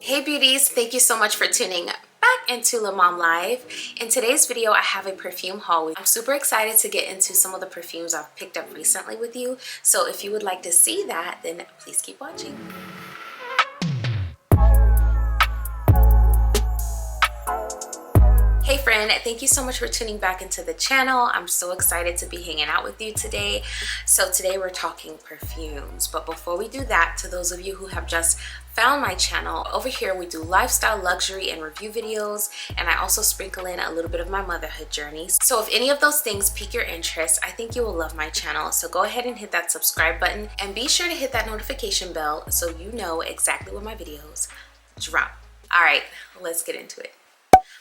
Hey beauties, thank you so much for tuning back into Lemomlife. In today's video, I have a perfume haul. I'm super excited to get into some of the perfumes I've picked up recently with you. So if you would like to see that, then please keep watching. Hey friend, thank you so much for tuning back into the channel. I'm so excited to be hanging out with you today. So today we're talking perfumes, but before we do that, to those of you who have just found my channel, over here we do lifestyle, luxury, and review videos, and I also sprinkle in a little bit of my motherhood journey. So if any of those things pique your interest, I think you will love my channel. So go ahead and hit that subscribe button and be sure to hit that notification bell so you know exactly when my videos drop. All right, let's get into it.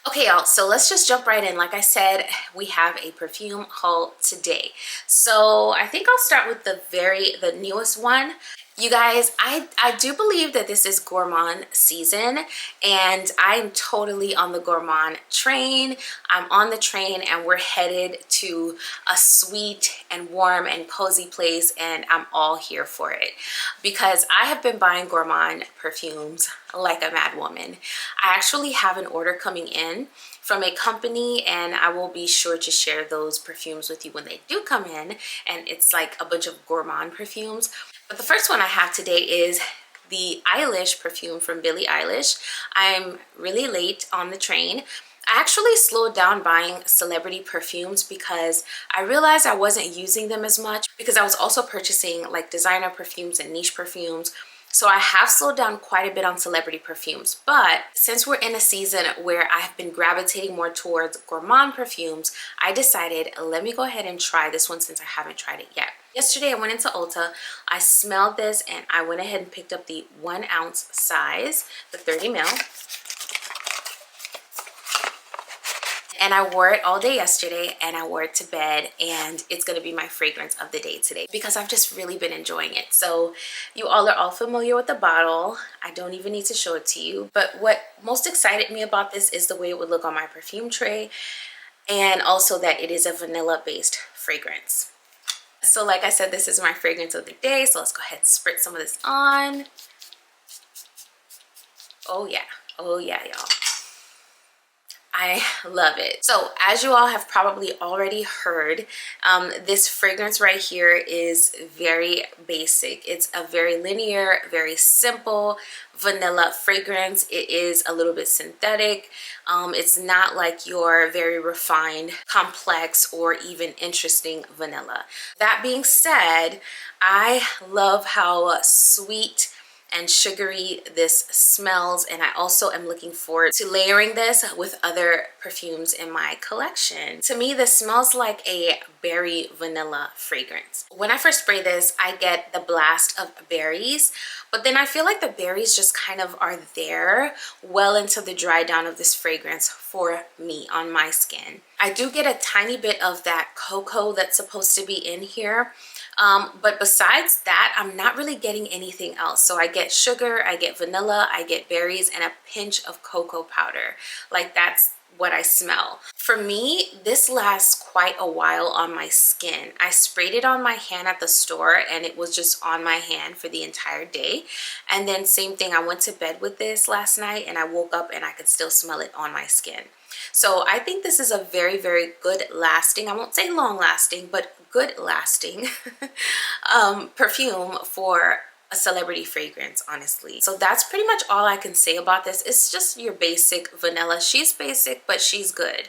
Okay y'all, so let's just jump right in. Like I said, we have a perfume haul today. So I think I'll start with the newest one. You guys, I do believe that this is Gourmand season, and I'm totally on the Gourmand train. I'm on the train and we're headed to a sweet and warm and cozy place, and I'm all here for it because I have been buying Gourmand perfumes like a mad woman. I actually have an order coming in from a company, and I will be sure to share those perfumes with you when they do come in, and it's like a bunch of Gourmand perfumes. But the first one I have today is the Eilish perfume from Billie Eilish. I'm really late on the train. I actually slowed down buying celebrity perfumes because I realized I wasn't using them as much because I was also purchasing like designer perfumes and niche perfumes. So I have slowed down quite a bit on celebrity perfumes, but since we're in a season where I have been gravitating more towards Gourmand perfumes, I decided let me go ahead and try this one since I haven't tried it yet. Yesterday I went into Ulta, I smelled this, and I went ahead and picked up the 1 ounce size, the 30 ml. And I wore it all day yesterday, and I wore it to bed, and it's going to be my fragrance of the day today because I've just really been enjoying it. So you all are all familiar with the bottle. I don't even need to show it to you. But what most excited me about this is the way it would look on my perfume tray, and also that it is a vanilla-based fragrance. So like I said, this is my fragrance of the day. So let's go ahead and spritz some of this on. Oh yeah, y'all. I love it. So as you all have probably already heard, this fragrance right here is very basic. It's a very linear, very simple vanilla fragrance. It is a little bit synthetic. It's not like your very refined, complex, or even interesting vanilla. That being said, I love how sweet and sugary this smells, and I also am looking forward to layering this with other perfumes in my collection. To me, this smells like a berry vanilla fragrance. When I first spray this, I get the blast of berries, but then I feel like the berries just kind of are there well into the dry down of this fragrance for me on my skin. I do get a tiny bit of that cocoa that's supposed to be in here. But besides that, I'm not really getting anything else. So I get sugar, I get vanilla, I get berries, and a pinch of cocoa powder. Like that's what I smell. For me, this lasts quite a while on my skin. I sprayed it on my hand at the store, and it was just on my hand for the entire day. And then same thing, I went to bed with this last night, and I woke up and I could still smell it on my skin. So I think this is a very, very good lasting, I won't say long lasting, but good lasting perfume for a celebrity fragrance, honestly. So that's pretty much all I can say about this. It's just your basic vanilla. She's basic, but she's good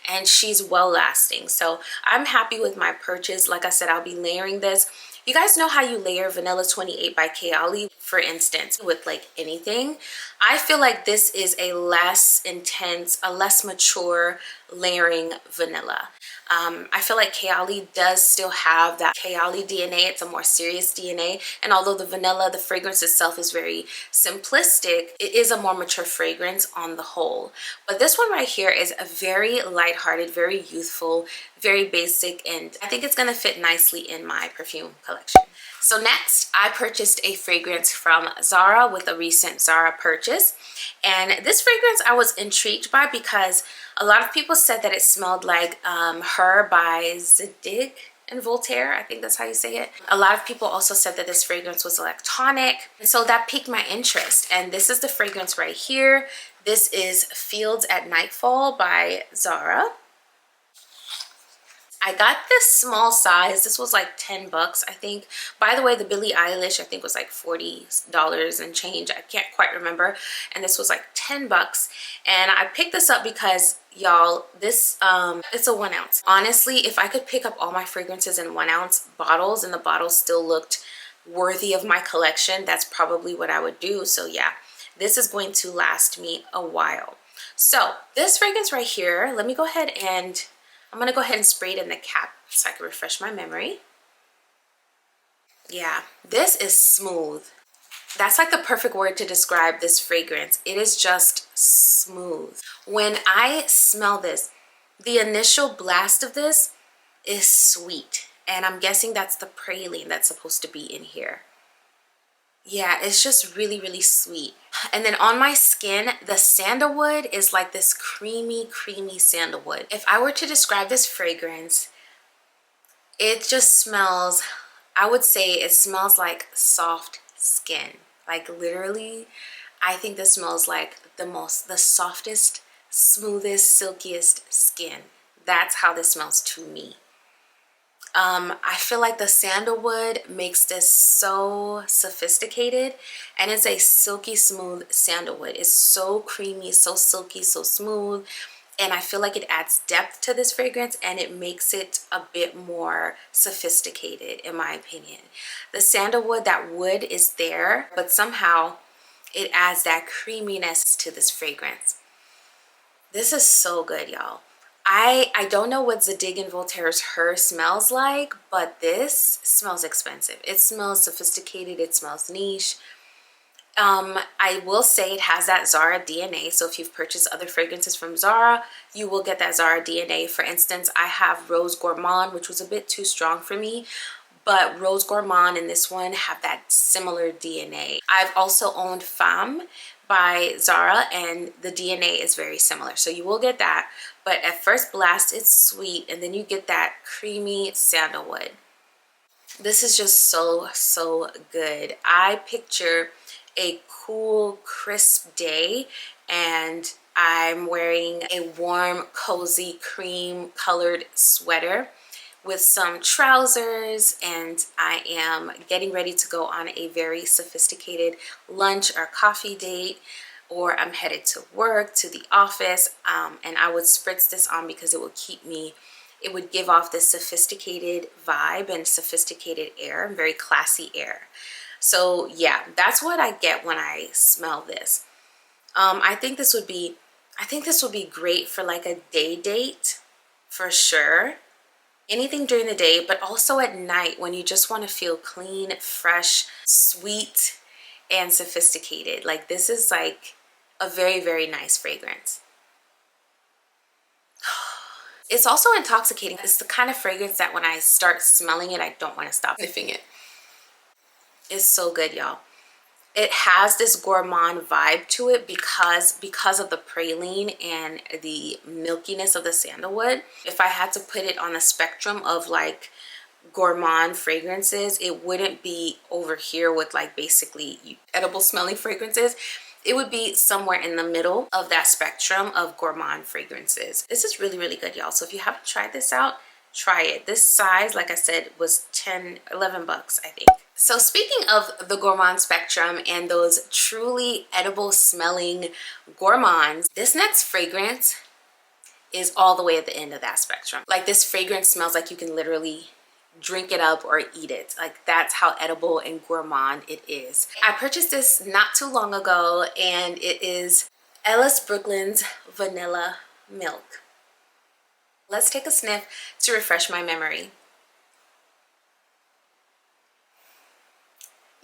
and she's well lasting. So I'm happy with my purchase. Like I said, I'll be layering this. You guys know how you layer Vanilla 28 by Kayali, for instance, with like anything. I feel like this is a less intense, a less mature layering vanilla. I feel like Kayali does still have that Kayali DNA. It's a more serious DNA. And although the vanilla, the fragrance itself is very simplistic, it is a more mature fragrance on the whole. But this one right here is a very lighthearted, very youthful, very basic, and I think it's going to fit nicely in my perfume collection. So next, I purchased a fragrance from Zara with a recent Zara purchase. And this fragrance I was intrigued by because a lot of people said that it smelled like Her by Zadig. and Voltaire, I think that's how you say it. A lot of people also said that this fragrance was electronic, and so that piqued my interest. And this is the fragrance right here. This is Fields at Nightfall by Zara. I got this small size. This was like 10 bucks, I think. By the way, the Billie Eilish, I think, was like $40 and change. I can't quite remember. And this was like 10 bucks. And I picked this up because, y'all, this, it's a 1 ounce. Honestly, if I could pick up all my fragrances in 1 ounce bottles and the bottles still looked worthy of my collection, that's probably what I would do. So yeah, this is going to last me a while. So this fragrance right here, let me go ahead and I'm gonna go ahead and spray it in the cap so I can refresh my memory. Yeah, this is smooth. That's like the perfect word to describe this fragrance. It is just smooth. When I smell this, the initial blast of this is sweet. And I'm guessing that's the praline that's supposed to be in here. Yeah, it's just really, really sweet. And then on my skin, the sandalwood is like this creamy, creamy sandalwood. If I were to describe this fragrance, it just smells, I would say it smells like soft skin. Like literally, I think this smells like the softest, smoothest, silkiest skin. That's how this smells to me. I feel like the sandalwood makes this so sophisticated, and it's a silky smooth sandalwood. It's so creamy, so silky, so smooth, and I feel like it adds depth to this fragrance and it makes it a bit more sophisticated, in my opinion. The sandalwood, that wood is there, but somehow it adds that creaminess to this fragrance. This is so good, y'all. I don't know what Zadig and Voltaire's Her smells like, but this smells expensive. It smells sophisticated. It smells niche. I will say it has that Zara DNA. So if you've purchased other fragrances from Zara, you will get that Zara DNA. For instance, I have Rose Gourmand, which was a bit too strong for me, but Rose Gourmand and this one have that similar DNA. I've also owned Femme by Zara, and the DNA is very similar. So you will get that. But at first blast, it's sweet, and then you get that creamy sandalwood. This is just so, so good. I picture a cool, crisp day, and I'm wearing a warm, cozy, cream-colored sweater with some trousers, and I am getting ready to go on a very sophisticated lunch or coffee date, or I'm headed to work, to the office, and I would spritz this on because it would keep me, it would give off this sophisticated vibe and sophisticated air, very classy air. So yeah, that's what I get when I smell this. I think this would be great for like a day date, for sure. Anything during the day, but also at night when you just want to feel clean, fresh, sweet, and sophisticated. Like this is like a very, very nice fragrance. It's also intoxicating. It's the kind of fragrance that when I start smelling it, I don't want to stop sniffing it. It's so good, y'all. It has this gourmand vibe to it because of the praline and the milkiness of the sandalwood. If I had to put it on a spectrum of like gourmand fragrances, it wouldn't be over here with like basically edible smelling fragrances. It would be somewhere in the middle of that spectrum of gourmand fragrances. This is really, really good, y'all. So if you haven't tried this out, try it. This size, like I said, was 11 bucks, I think. So speaking of the gourmand spectrum and those truly edible smelling gourmands, this next fragrance is all the way at the end of that spectrum. Like this fragrance smells like you can literally drink it up or eat it. Like that's how edible and gourmand it is. I purchased this not too long ago, and it is Ellis Brooklyn's Vanilla Milk. Let's take a sniff to refresh my memory.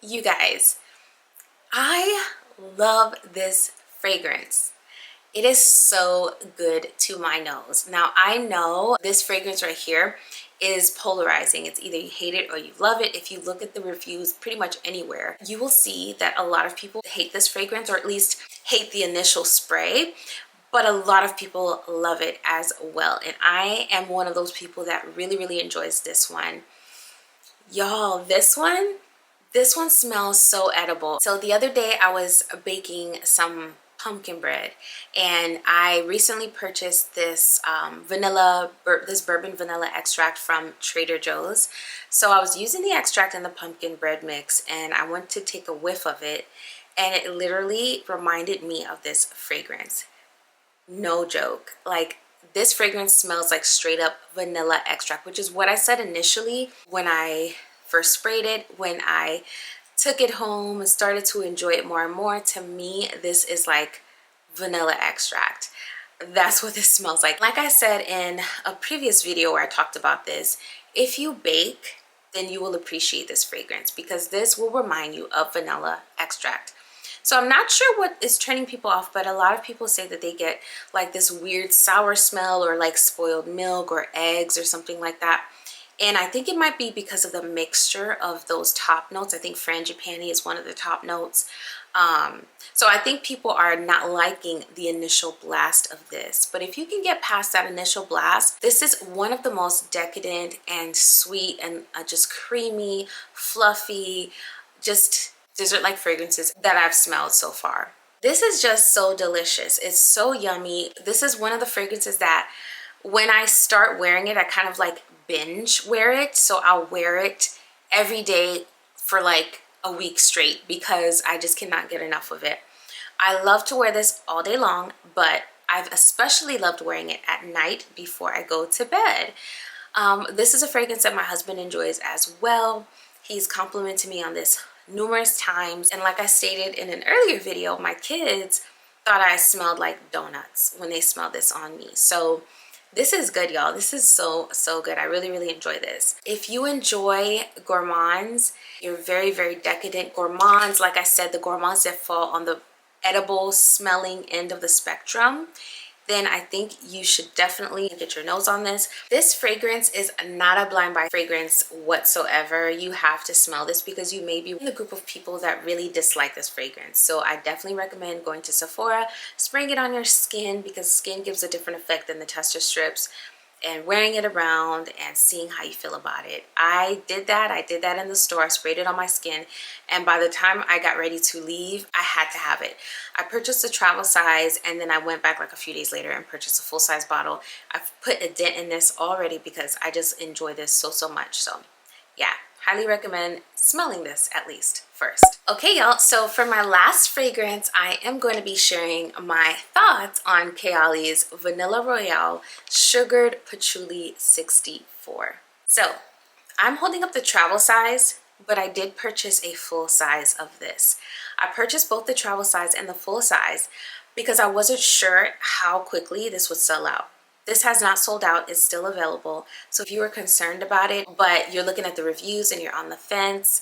You guys, I love this fragrance. It is so good to my nose. Now, I know this fragrance right here is polarizing. It's either you hate it or you love it. If you look at the reviews pretty much anywhere, you will see that a lot of people hate this fragrance, or at least hate the initial spray. but a lot of people love it as well. And I am one of those people that really enjoys this one. Y'all, this one smells so edible. So the other day I was baking some pumpkin bread, and I recently purchased this this bourbon vanilla extract from Trader Joe's. So I was using the extract in the pumpkin bread mix, and I went to take a whiff of it, and it literally reminded me of this fragrance. No joke. Like, this fragrance smells like straight up vanilla extract, which is what I said initially when I first sprayed it. When I took it home and started to enjoy it more and more, to me, this is like vanilla extract. That's what this smells like. Like I said in a previous video where I talked about this, if you bake, then you will appreciate this fragrance, because this will remind you of vanilla extract. So I'm not sure what is turning people off, but a lot of people say that they get like this weird sour smell, or like spoiled milk or eggs or something like that. And I think it might be because of the mixture of those top notes. I think frangipani is one of the top notes. So I think people are not liking the initial blast of this. But if you can get past that initial blast, this is one of the most decadent and sweet and just creamy, fluffy, just dessert-like fragrances that I've smelled so far. This is just so delicious. It's so yummy. This is one of the fragrances that when I start wearing it, I kind of like binge wear it. So I'll wear it every day for like a week straight, because I just cannot get enough of it. I love to wear this all day long, but I've especially loved wearing it at night before I go to bed. This is a fragrance that my husband enjoys as well. He's complimented me on this numerous times, and like I stated in an earlier video, my kids thought I smelled like donuts when they smelled this on me. So this is good, y'all. This is so good. I really enjoy this. If you enjoy gourmands, you're very decadent gourmands, like I said, the gourmands that fall on the edible smelling end of the spectrum, then I think you should definitely get your nose on this. This fragrance is not a blind buy fragrance whatsoever. You have to smell this because you may be in the group of people that really dislike this fragrance. So I definitely recommend going to Sephora, spraying it on your skin, because skin gives a different effect than the tester strips, and wearing it around and seeing how you feel about it. I did that in the store. I sprayed it on my skin, and by the time I got ready to leave, I had to have it. I purchased a travel size, and then I went back like a few days later and purchased a full-size bottle. I've put a dent in this already because I just enjoy this so much. So yeah, highly recommend smelling this at least first. Okay, y'all, so for my last fragrance, I am going to be sharing my thoughts on Kayali's Vanilla Royale Sugared Patchouli 64. So I'm holding up the travel size, but I did purchase a full size of this. I purchased both the travel size and the full size because I wasn't sure how quickly this would sell out. This has not sold out, it's still available. So if you were concerned about it, but you're looking at the reviews and you're on the fence,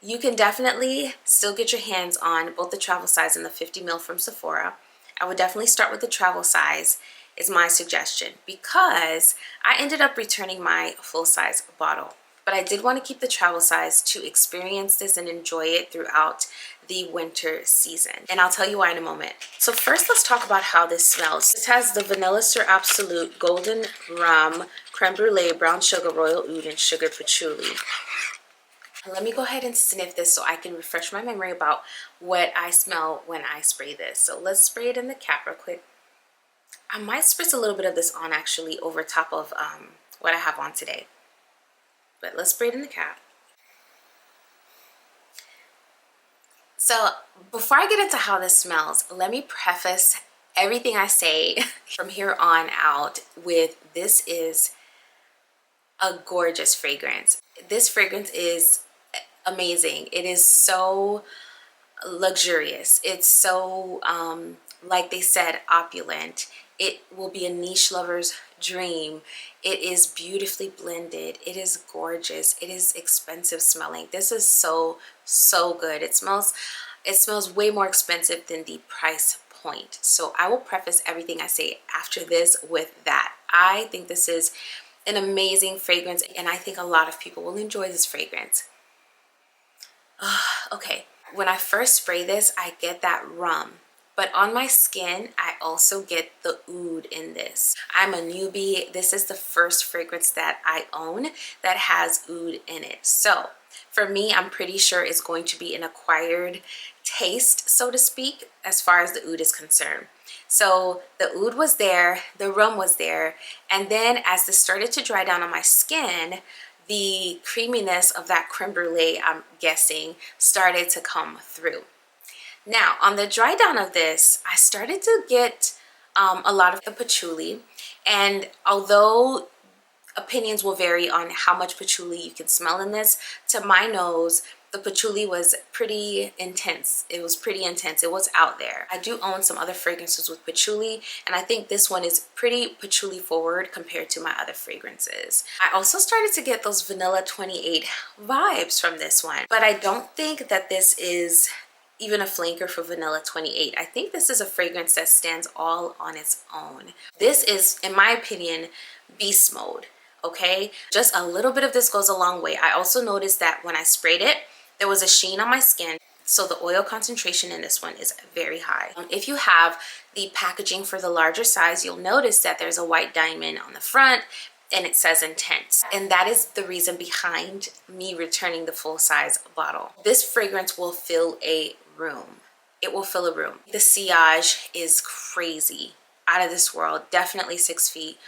you can definitely still get your hands on both the travel size and the 50 ml from Sephora. I would definitely start with the travel size, is my suggestion, because I ended up returning my full size bottle. But I did want to keep the travel size to experience this and enjoy it throughout the winter season. And I'll tell you why in a moment. So first, let's talk about how this smells. This has the Vanilla Sir Absolute, Golden Rum, Creme Brulee, Brown Sugar, Royal Oud, and Sugared Patchouli. Let me go ahead and sniff this so I can refresh my memory about what I smell when I spray this. So let's spray it in the cap real quick. I might spritz a little bit of this on actually over top of what I have on today. But let's spray it in the cap. So before I get into how this smells, let me preface everything I say from here on out with this is a gorgeous fragrance. This fragrance is amazing. It is so luxurious. It's so, like they said, opulent. It will be a niche lover's dream. It is beautifully blended. It is gorgeous. It is expensive smelling. This is so good. It smells way more expensive than the price point. So I will preface everything I say after this with that. I think this is an amazing fragrance, and I think a lot of people will enjoy this fragrance. Okay, when I first spray this, I get that rum. But on my skin, I also get the oud in this. I'm a newbie. This is the first fragrance that I own that has oud in it. So for me, I'm pretty sure it's going to be an acquired taste, so to speak, as far as the oud is concerned. So the oud was there, the rum was there, and then as this started to dry down on my skin, the creaminess of that creme brulee, I'm guessing, started to come through. Now, on the dry down of this, I started to get a lot of the patchouli, and although opinions will vary on how much patchouli you can smell in this, to my nose, the patchouli was pretty intense. It was pretty intense. It was out there. I do own some other fragrances with patchouli, and I think this one is pretty patchouli forward compared to my other fragrances. I also started to get those vanilla 28 vibes from this one, but I don't think that this is even a flanker for vanilla 28. I think this is a fragrance that stands all on its own. This is, in my opinion, beast mode. Okay, just a little bit of this goes a long way. I also noticed that when I sprayed it, there was a sheen on my skin, so the oil concentration in this one is very high. If you have the packaging for the larger size, you'll notice that there's a white diamond on the front and it says intense, and that is the reason behind me returning the full-size bottle. This fragrance will fill a room. It will fill a room. The sillage is crazy, out of this world, definitely 6 feet.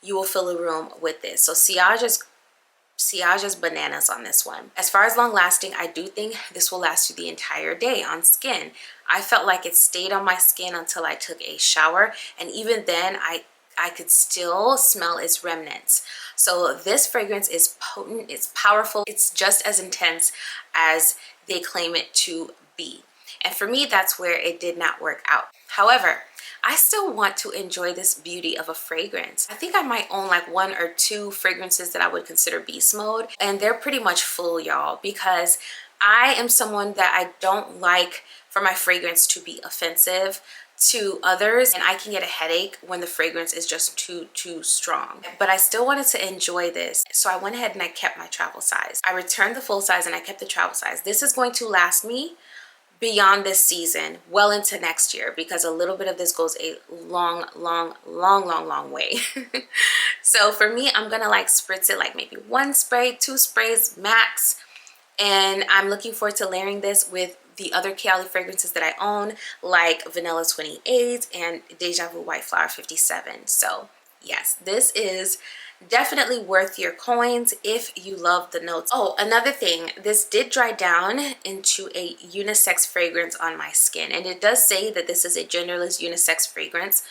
You will fill a room with this. So sillage is bananas on this one. As far as long lasting, I do think this will last you the entire day on skin. I felt like it stayed on my skin until I took a shower, and even then I could still smell its remnants. So this fragrance is potent, it's powerful, it's just as intense as they claim it to be. And for me, that's where it did not work out. However, I still want to enjoy this beauty of a fragrance. I think I might own like 1 or 2 fragrances that I would consider beast mode, and they're pretty much full, y'all, because I am someone that I don't like for my fragrance to be offensive to others, and I can get a headache when the fragrance is just too strong. But I still wanted to enjoy this, so I went ahead and I kept my travel size. I returned the full size and I kept the travel size. This is going to last me beyond this season, well into next year, because a little bit of this goes a long way. So for me, I'm gonna like spritz it like maybe 1 spray, 2 sprays max, and I'm looking forward to layering this with the other Kayali fragrances that I own, like Vanilla 28 and Deja Vu White Flower 57. So yes, this is definitely worth your coins if you love the notes. Oh, another thing, this did dry down into a unisex fragrance on my skin, and it does say that this is a genderless unisex fragrance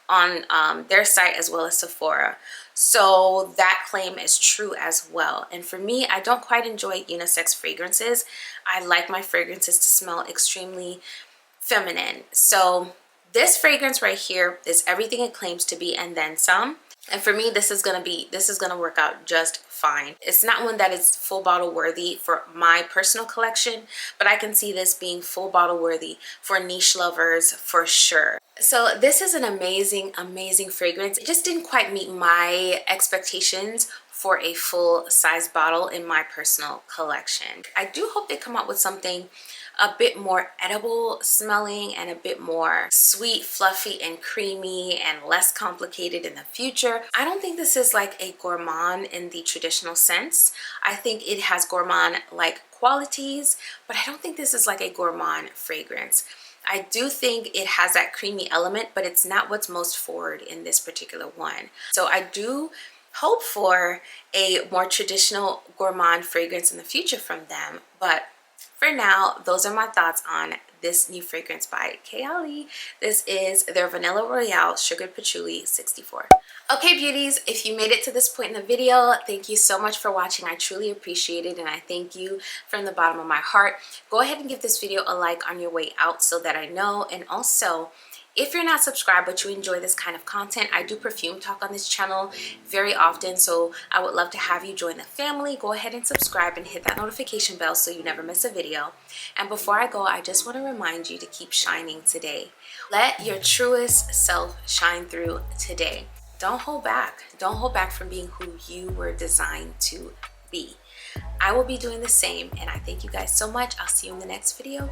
on their site as well as Sephora. So that claim is true as well. And for me, I don't quite enjoy unisex fragrances. I like my fragrances to smell extremely feminine. So this fragrance right here is everything it claims to be and then some. And for me, this is gonna work out just fine. It's not one that is full bottle worthy for my personal collection, but I can see this being full bottle worthy for niche lovers for sure. So this is an amazing fragrance. It just didn't quite meet my expectations for a full size bottle in my personal collection. I do hope they come out with something a bit more edible smelling and a bit more sweet, fluffy, and creamy and less complicated in the future. I don't think this is like a gourmand in the traditional sense. I think it has gourmand like qualities, but I don't think this is like a gourmand fragrance. I do think it has that creamy element, but it's not what's most forward in this particular one. So I do hope for a more traditional gourmand fragrance in the future from them, but for now, those are my thoughts on this new fragrance by Kayali. This is their Vanilla Royale Sugared Patchouli 64. Okay, beauties, if you made it to this point in the video, thank you so much for watching. I truly appreciate it, and I thank you from the bottom of my heart. Go ahead and give this video a like on your way out so that I know. And also, if you're not subscribed but you enjoy this kind of content, I do perfume talk on this channel very often, so I would love to have you join the family. Go ahead and subscribe and hit that notification bell so you never miss a video. And before I go, I just want to remind you to keep shining today. Let your truest self shine through today. Don't hold back. Don't hold back from being who you were designed to be. I will be doing the same, and I thank you guys so much. I'll see you in the next video.